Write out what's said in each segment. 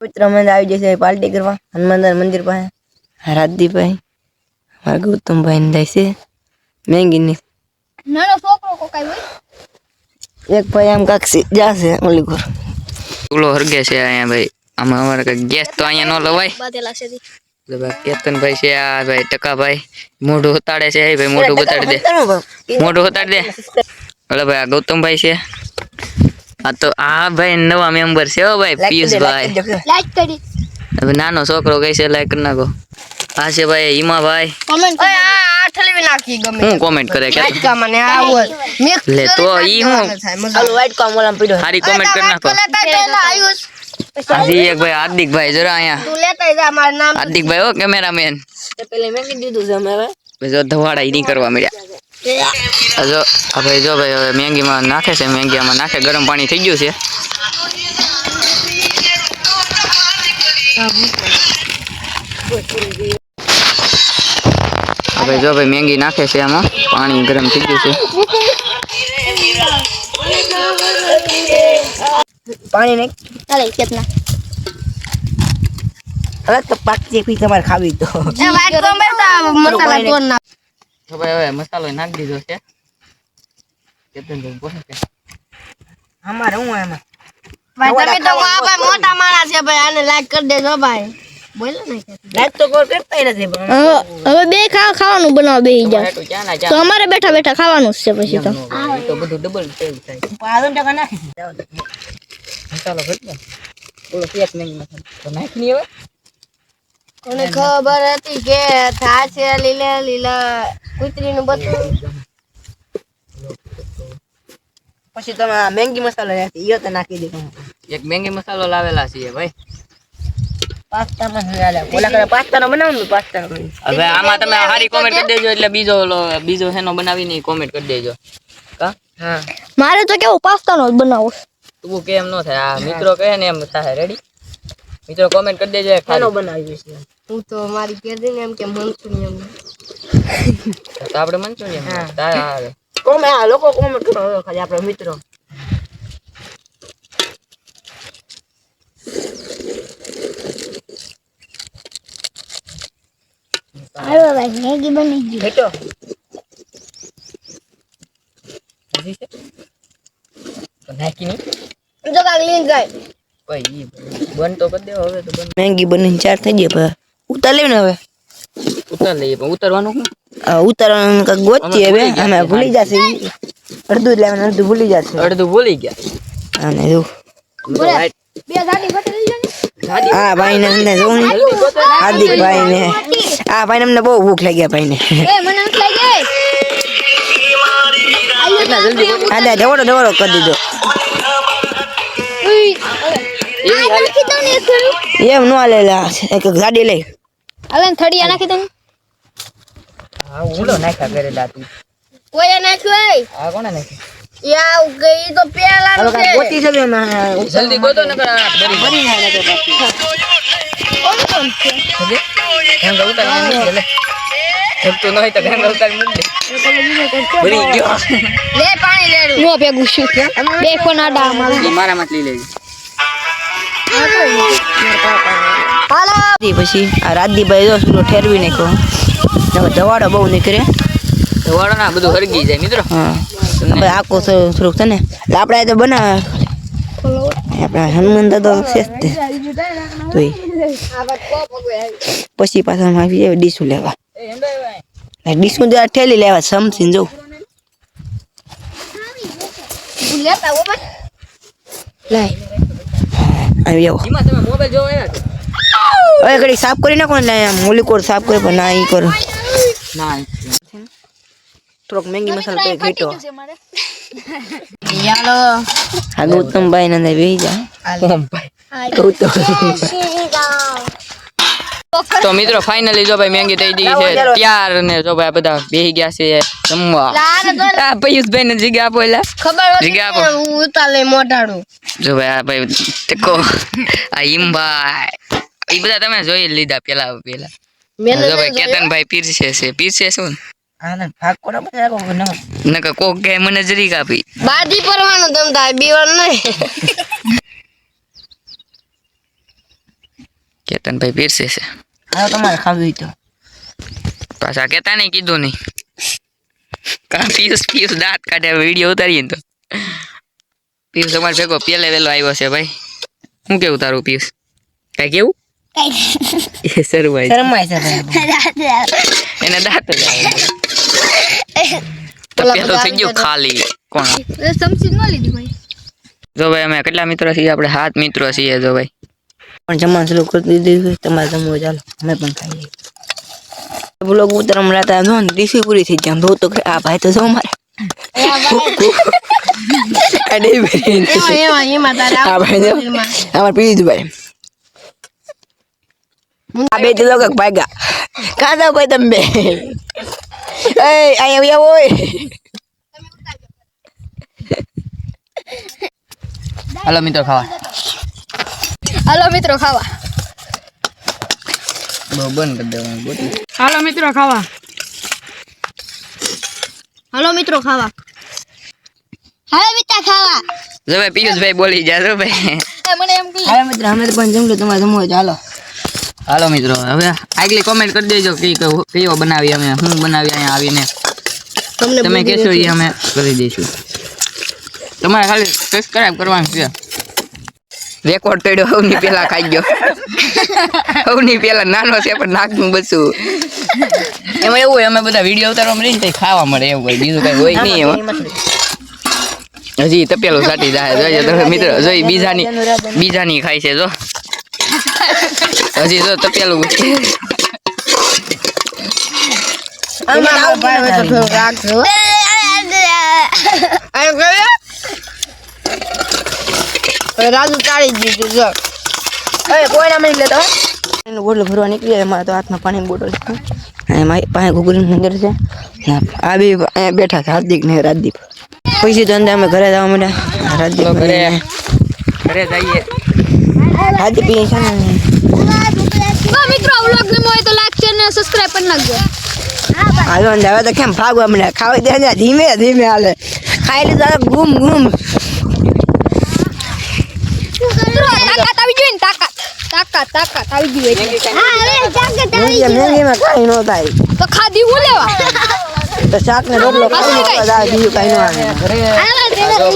મિત્ર મને આવી જશે પાર્ટી કરવા હનુમાન મંદિર પાસે રાજદીપભાઈ મારા ગૌતમભાઈ ને જાય છે મેંગી ની નાનો છોકરો કોકાઈ હોય એક ભાઈ આમ કાક્ષી જાશે ઓલી ઘર ચૂલો હરગે છે અહીંયા ભાઈ આમાં અમારે કઈ ગેસ તો અહીંયા ન લવાય બાધેલા છે દી કેતનભાઈ છે આ ભાઈ ટકાભાઈ મોઢું ઉતાડે છે ભાઈ મોઢું બતાડી દે મોઢું ઉતાડી દે ઓલા ભાઈ આ ગૌતમભાઈ છે આ તો આ ભાઈ નવા મેમ્બર છે હો ભાઈ પિયુષભાઈ લાઈક કરી હવે નાનો છોકરો કઈ છે લાઈક કરી નાખો આ છે ભાઈ હિમાભાઈ કોમેન્ટ ઓય આ ઠલવી નાખી ગમે હું કોમેન્ટ કરે કે લાઈક કા મને આવો મિક્સ લે તો ઈ હું હાલો વાઈટ કામ ઓલામ પડ્યો સારી કોમેન્ટ કરી નાખો હાજી એક ભાઈ હાર્દિકભાઈ જરા અહીંયા તું લેતા જા મારું નામ હાર્દિકભાઈ હો કેમેરામેન પેલે મેંગી દીધું છે અમે હવે જો ધવાડા ઈ નહીં કરવા મળ્યા જો આ ભાઈ જો ભાઈ હવે મેંગીમાં નાખે છે મેંગીમાં નાખે ગરમ પાણી થઈ ગયું છે હવે જો ભાઈ મેંગી નાખે છે આમાં પાણી ગરમ થઈ ગયું છે પાણી નાખ અરે કેટલા હવે તો પાકતી પી તમારે ખાવી તો એ વાઈટ કોમેન્ટ મસાલા તોડ ના તો ભાઈ હવે મસાલો નાખી દીધો છે કેતનભાઈ બોલે છે અમારે હું એમાં ભાઈ તમે તો આ ભાઈ મોટા માણસ છે ભાઈ આને લાઈક કરી દેજો ભાઈ બોલો ને લાઈક તો કોઈ કરતા નથી પણ હવે બે ખાવાનું બનાવ બેહી જાવ ક્યાં ના તો અમારે બેઠા બેઠા ખાવાનું જ છે પછી તો તો બધું ડબલ તેલ થાય પાલન ટકા નાખી મસાલો ભરતો બોલો પેક નહીં મસાલો તો નાખી નહીં હવે કોને ખબર હતી કે થાશે લીલા લીલા કૂતરીનું બચ્ચું પછી તમે મેંગી મસાલો નાખી ઈયો તો નાખી દે એક મેંગી મસાલો લાવેલા છે ભાઈ પાસ્તા મસાલા ઓલા કરે પાસ્તા નો બનાવવાનું પાસ્તા નો હવે આમાં તમે સારી કોમેન્ટ કરી દેજો એટલે બીજો હેનો બનાવીને કોમેન્ટ કરી દેજો કા હા મારે તો કેવું પાસ્તાનો જ બનાવો તું કેમ ન થાય આ મિત્રો કહે ને એમ થાય રેડી મિત્રો કોમેન્ટ કરી દેજો ખાનો બનાવી છે હું તો મારી કેદી ને એમ કે મંચુરિયન તો આપણે મંચુરિયન હા કોમે આ લોકો કોમેન્ટ કરો ખાલી આપણા મિત્રો અરે ભાઈ મેગી બની ગઈ બેટો તો નાખી નહીં જો કાક લીન જાય ભાઈ બન તો કરી દેવો હવે તો બન મેંગી બનીને ચાર થઈ ગઈ પણ ઉતાર લેવ ને હવે ઉતાર લઈએ પણ ઉતારવાનું શું ઉતારવાનું કાક ગોતી હવે અમે ભૂલી જશે અડધું જ લેવાનું અડધું ભૂલી જશે અડધું ભૂલી ગયા અને જો બે ગાડી ફટે લઈ જાને આ ભાઈ ને જોઉં હાર્દિક ભાઈ ને આ ભાઈ અમને બહુ ભૂખ લાગી ભાઈ ને એ મને અંક લઈ ગઈ આ દવડો દવડો કરી દીધો એવી હાલે એમ નો લેલા એક ગાડી લઈ અલે થડિયા નાખી દે હા ઉલો નાખ્યા કરેલા તું કોઈ નાખ્યું એ આ કોણે નાખ્યું યા ગઈ તો પેલા હવે કાંઈ ગોતી છે ને જલ્દી ગોતો નકર આ ભરી ના લાગે બાકી હેંગા ઉતાર મૂકી લે તો નહીં તો હેંગા ઉતાર મૂકી ભરી ગયો લે પાણી લેડું નો ભેગું શું બે ફોન આડા મારી ઈ મારા માં લઈ લેજે હાલો પછી આ રાજદીપભાઈ જો સુરો ઠેરવી નાખ્યો હવે ધવાડો બહુ નીકળે તો વાળો ના બધું હરગી જાય મિત્રો હા ભાઈ આખો થોડુંક છે ને એટલે આપણે તો બનાવે આપણા હનુમાન દાદા છે જ તે તો પછી પાછા આવી જાય ડીશું લેવા ડીશું ઠેલી લેવા સમથીને જવું લેતા હો બસ લાય આવી જાવ એમાં તમે મોબાઈલ જોવો હવે ઘડી સાફ કરી નાખો ને મોલી કોડ સાફ કરે પણ ના ઈ કરો ના થોડોક મેંગી મસાલો તો ઘેટો યાલો આ ગૌતમભાઈ ને બેહી જા ગૌતમ તો મિત્રો ફાઇનલી જો ભાઈ મેંગી થઈ ગઈ છે ત્યાર ને જો ભાઈ બધા બેહી ગયા છે જમવા આ પિયુષભાઈ ને જીગા આપો એલા ખબર જીગા હતી આપો હું ઉતાલે મોઢાડું જો ભાઈ આ ભાઈ ટેકો આ હિમભાઈ એ બધા તમે જોઈ લીધા પેલા મેને જો ભાઈ કેતનભાઈ પીરસે શું આના ભાગ કોના બધા રાખો ન નકર કોક કે મને જરીક આપી બાજી પરવાનું તમ થાય બીવર નહીં કેતનભાઈ પીરસે છે હાલો તમારે ખાવી તો પાછા કેતા નહીં કીધું નહીં કા પિયુષ દાંત કાઢે વિડીયો ઉતારીએ ને તો પિયુષ અમારે ભેગો પેલે વેલો આવ્યો છે ભાઈ શું કેવું તારું પિયુષ કઈ કેવું એ શરમાય શરમાય છે એને દાંત જ આવે તો પેલો થઈ ગયો ખાલી કોણ સમજી ન લીધી ભાઈ જો ભાઈ અમે કેટલા મિત્રો છીએ આપણે 7 મિત્રો છીએ જો ભાઈ પણ જમવાનું ચાલુ કરી દીધું તમારે જમવું ચાલો અમે પણ ખાઈએ બ્લોગ ઉતરમ રાતા જો ને દીસી પૂરી થઈ જાય તો આ ભાઈ તો જો મારે અડે એમાં તારે આ ભાઈ જો અમાર પીધું ભાઈ આ બે તો કક ભાગ્યા કા જાવ ભાઈ તમે બે એ આયા ઓય હાલો મિત્રો ખાવા હાલો મિત્રો ખાવા બહુ બંધ કરી દેવાનું બોટલ હાલો મિત્રો ખાવા હાલો મિત્રો ખાવા હાલો મિત્ર ખાવા જો ભાઈ પિયુષભાઈ બોલી જા જો ભાઈ મને એમ કહી હાલો મિત્ર અમે પણ જમલો તમારે જમવું હોય ચાલો હાલો મિત્રો હવે આગલી કોમેન્ટ કરી દેજો કે કયો બનાવી અમે હું બનાવી અહીંયા આવીને તમે કહેશો એ અમે કરી દઈશું તમારે ખાલી સબસ્ક્રાઇબ કરવાનું છે રેકોર્ડ પડ્યો હવની પેલા ખાઈ ગયો હવની પેલા નાનો છે પણ નાકનું બચું એમાં એવું હોય અમે બધા વિડીયો ઉતારવામાં રહીને તો ખાવા મળે એવું હોય બીજું કઈ હોય નહીં એમાં હજી તપેલું સાટી જાય જોઈજો તમે મિત્રો જોઈ બીજાની ખાય છે જો હજી જો તપેલું અમારો ભાઈ હોય તો થોડું રાખજો રાજુ તાળી દીધું જો કોઈ ના મળી લેતો એનો બોટલ ભરવા નીકળી મારા તો હાથમાં પાણીની બોટલ છે એમાં પાસે ઘૂઘરીની અંદર છે આ બી અહીંયા બેઠા છે હાર્દિક ને રાજદીપ પછી તો અંદર અમે ઘરે જવા માંડ્યા રાજદીપ ઘરે જઈએ રાજદીપ છે ને મિત્રો વ્લોગ ગમ્યો હોય તો લાઈક શેર ને સબસ્ક્રાઇબ કરી નાખજો હાલો ને હવે તો કેમ ભાગવા માંડ્યા ખાવા દે ને ધીમે ધીમે હાલે ખાઈ લીધા ગુમ ગુમ તાકાત આવી જોઈએ ને તાકાત આવી જોઈએ મેંગીમાં કાંઈ ન થાય તો ખાધી હું લેવા તો શાક ને રોટલો ખાઈ બીજું કાંઈ ન આવે હાલો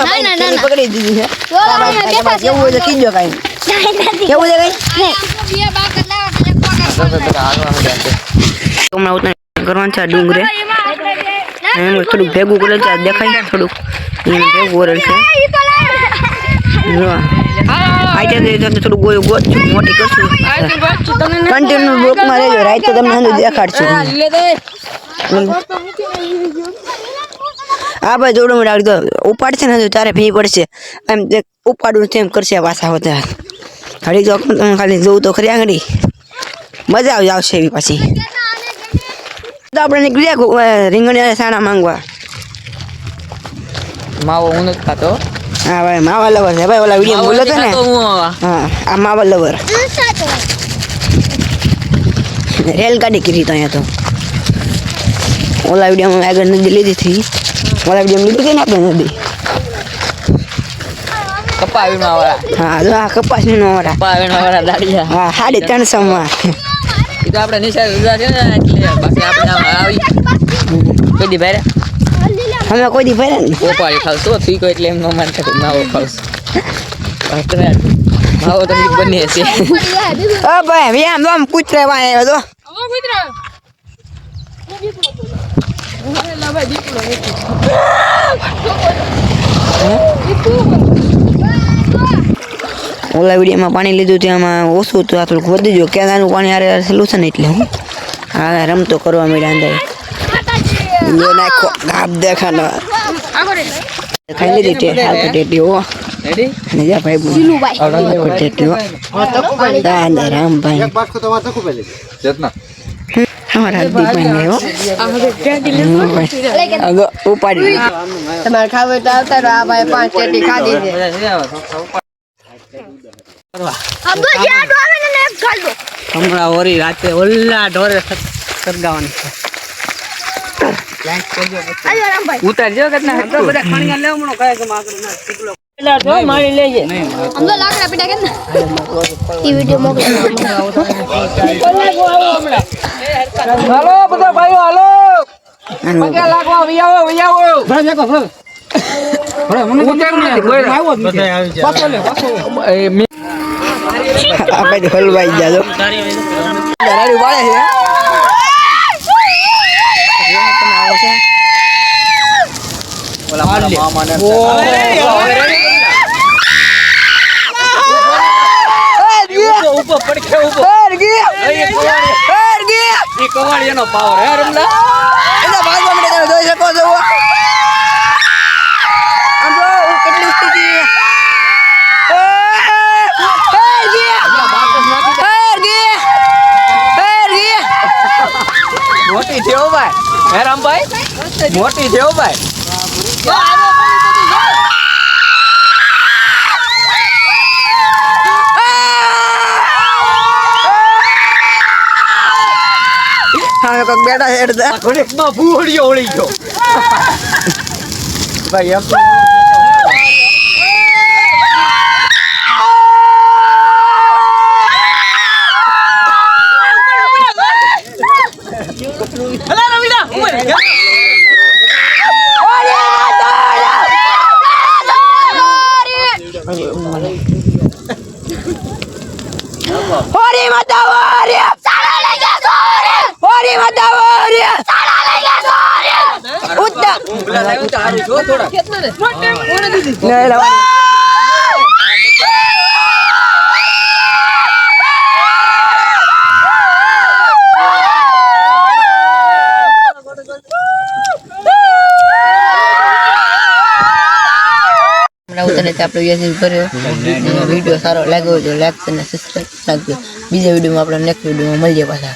ભાઈ, ના. તેની પકડી દીધી છે બેઠા છે કેવું હોય તો કીજો કાંઈ કેવું છે કાંઈ હમણાં ઉતર કરવાનું છે આ ડુંગરે એમ થોડુંક ભેગું કરે છે આ દેખાય થોડુંક એને ભેગું ઓરેલ છે જો આઈતે થોડું ગોયું ગોતશું મોટી કરશું કન્ટિન્યુ બ્લોકમાં રહેજો રાઈટ તો તમને હંધું દેખાડશું હા ભાઈ જોડું રાખી દો ઉપાડશે ને હજુ તારે ભી પડશે એમ ઉપાડવું છે એમ કરશે પાછા હોતા ઘડી તો તમે ખાલી જોવું તો ખરી આગળ મજા આવશે એવી પાછી તો આપણે નીકળ્યા રીંગણ સાણા માંગવા માવો હું નથી ખાતો હા ભાઈ માવા લવર છે ભાઈ ઓલા વિડીયો બોલો ને હા આ માવા લવર રેલગાડી કરી તો અહીંયા તો ઓલા વિડીયોમાં આગળ નદી લીધી હતી ઓલા વિડીયો લીધી હતી ને આપણે નદી કપા વીણવા વાળા હા જો આ કપાસ નો વાળા કપા વીણવા વાળા દાડિયા હા 350 માં એ તો આપણે નિશાળ ઉભા છે ને એટલે બાકી આપણે આમ આવી કોઈ દી ભાઈ અમે કોઈ દી ફરે ને પોપાડી ખાવશો ઠીક હોય એટલે એમ ન માનતા કે માવો ખાવશો માવો તો બને છે ઓ ભાઈ આમ કૂતરે વાય આવ્યો તો ઓલા વિડીયોમાં પાણી લીધું ત્યાં ઓછું હતું આ થોડુંક વધી ગયું કેનાનું પાણી હારે સોલ્યુશન એટલે હું હા રમતો કરવા માંડ્યા અંદર લો નાખો ગાપ દેખાનો ખાઈ લીધી ટેટી હો રેડી ને જા ભાઈ બોલ ટેટી હો દાદા રામ ભાઈ એક બાટકો તો વાતો ખૂબ લેજે જતના હમારા દીપાઈ ને હો અગો ઉપાડી તમારે ખાવું તો આવતા રહો. આ ભાઈ 5 ટેટી ખાધી છે અબ્દુલ યાદ આવે ને એક ગાલ દો હમણાં ઓરી રાતે ઓલા ઢોરે સરગાવાની છે આજો રામભાઈ ઉતારજો કેટલા બધા ખાણીયા લેવ મણો કાય કે માકરો ના આમ તો લાકડા પીડા કે ને ઈ વિડિયો મોકલો હાલો બધા ભાઈઓ હાલો પગે લાગવા વિયાવો વિયાવો આ ભાઈ હલવાઈ ગયા જો રાડ્યું વાળે છે કવાડીનો પાવર હે રમલા એના ભાગવા માટે તમે જોઈ શકો છો આમ જો કેટલી ઉસ્તી મોટી છે હો ભાઈ હે રામભાઈ મોટી છે હો ભાઈ હા કોક બેઠા છે એટલે ઘડીકમાં ભૂડિયો ઓળી ગયો ભાઈ એમ તો હોરી માતા વારિયા સાડા લઈ ગયા સોરે હોરી માતા વારિયા સાડા લઈ ગયા સોરે ઉત્તમ પેલા લાવ્યું તો હારું જો થોડા નહીં લાવવાની વિડીયો સારો લાગ્યો હોય તો લાઈક અને સબસ્ક્રાઇબ રાખજો બીજા વિડીયોમાં આપણે નેક્સ્ટ વિડીયોમાં મળીએ પાછા